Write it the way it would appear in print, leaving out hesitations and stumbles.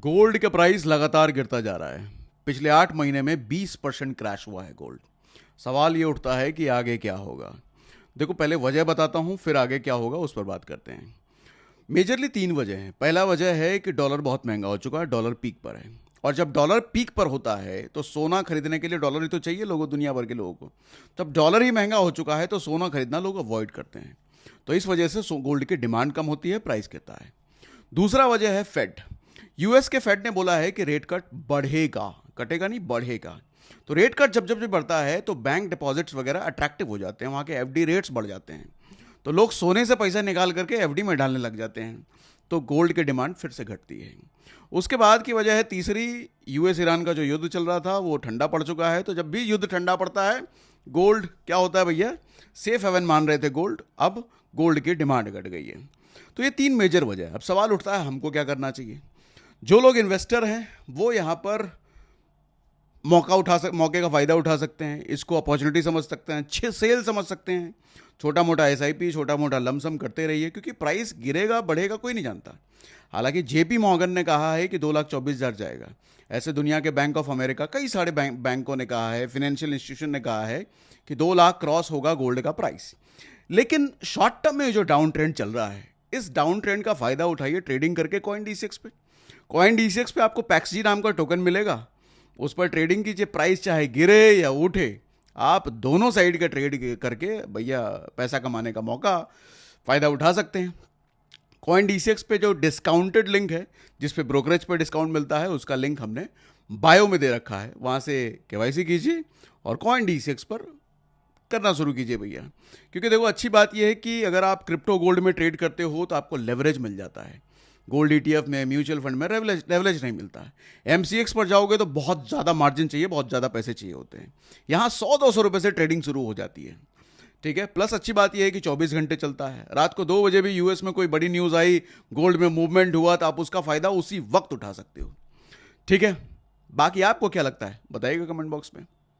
Gold का price लगातार गिरता जा रहा है। पिछले 8 महीने में 20% क्रैश हुआ है गोल्ड। सवाल ये उठता है कि आगे क्या होगा। देखो, पहले वजह बताता हूँ, फिर आगे क्या होगा उस पर बात करते हैं। मेजरली 3 वजह हैं। पहला वजह है कि डॉलर बहुत महंगा हो चुका है, डॉलर पीक पर है। और जब डॉलर पीक पर होता है तो सोना खरीदने के लिए डॉलर ही तो चाहिए लोगों, दुनिया भर के लोगों को। जब डॉलर ही महंगा हो चुका है तो सोना खरीदना लोग अवॉइड करते हैं। तो इस वजह से गोल्ड की डिमांड कम होती है, प्राइस गिरता है। दूसरा वजह है फेड। यूएस के फेड ने बोला है कि रेट कट बढ़ेगा, कटेगा नहीं, बढ़ेगा। तो रेट कट जब जब भी बढ़ता है तो बैंक डिपॉजिट्स वगैरह अट्रैक्टिव हो जाते हैं, वहाँ के एफडी रेट्स बढ़ जाते हैं। तो लोग सोने से पैसा निकाल करके एफडी में डालने लग जाते हैं। तो गोल्ड की डिमांड फिर से घटती है। उसके बाद की वजह है तीसरी, यूएस ईरान का जो युद्ध चल रहा था वो ठंडा पड़ चुका है। तो जब भी युद्ध ठंडा पड़ता है गोल्ड क्या होता है भैया, सेफ हेवन मान रहे थे गोल्ड, अब गोल्ड की डिमांड घट गई है। तो ये 3 मेजर वजह है। अब सवाल उठता है हमको क्या करना चाहिए। जो लोग इन्वेस्टर हैं वो यहाँ पर मौके का फ़ायदा उठा सकते हैं, इसको अपॉर्चुनिटी समझ सकते हैं, अच्छे सेल समझ सकते हैं। छोटा मोटा एसआईपी, छोटा मोटा लमसम करते रहिए, क्योंकि प्राइस गिरेगा बढ़ेगा कोई नहीं जानता। हालांकि जेपी मॉर्गन ने कहा है कि 2,24,000 जाएगा। ऐसे दुनिया के बैंक ऑफ अमेरिका, कई सारे बैंकों ने कहा है, फाइनेंशियल इंस्टीट्यूशन ने कहा है कि 2 लाख क्रॉस होगा गोल्ड का प्राइस। लेकिन शॉर्ट टर्म में जो डाउन ट्रेंड चल रहा है, इस डाउन ट्रेंड का फ़ायदा उठाइए ट्रेडिंग करके कॉइन डीसीएक्स पे। कॉइन डीसीएक्स पे आपको पैक्सजी नाम का टोकन मिलेगा, उस पर ट्रेडिंग कीजिए। प्राइस चाहे गिरे या उठे, आप दोनों साइड का ट्रेड करके भैया पैसा कमाने का मौका, फ़ायदा उठा सकते हैं। कॉइन डीसीएक्स पे जो डिस्काउंटेड लिंक है, जिस पे ब्रोकरेज पे डिस्काउंट मिलता है, उसका लिंक हमने बायो में दे रखा है, वहाँ से केवाईसी कीजिए और कॉइन डीसीएक्स पर करना शुरू कीजिए भैया। क्योंकि देखो, अच्छी बात यह है कि अगर आप क्रिप्टो गोल्ड में ट्रेड करते हो तो आपको लेवरेज मिल जाता है। गोल्ड ईटीएफ में, म्यूचुअल फंड में लेवरेज नहीं मिलता है। एमसीएक्स पर जाओगे तो बहुत ज़्यादा मार्जिन चाहिए, बहुत ज़्यादा पैसे चाहिए होते हैं। यहाँ 100-200 रुपये से ट्रेडिंग शुरू हो जाती है। ठीक है। प्लस अच्छी बात यह है कि 24 घंटे चलता है। रात को 2 बजे भी यूएस में कोई बड़ी न्यूज़ आई, गोल्ड में मूवमेंट हुआ, तो आप उसका फ़ायदा उसी वक्त उठा सकते हो। ठीक है। बाकी आपको क्या लगता है बताइएगा कमेंट बॉक्स में।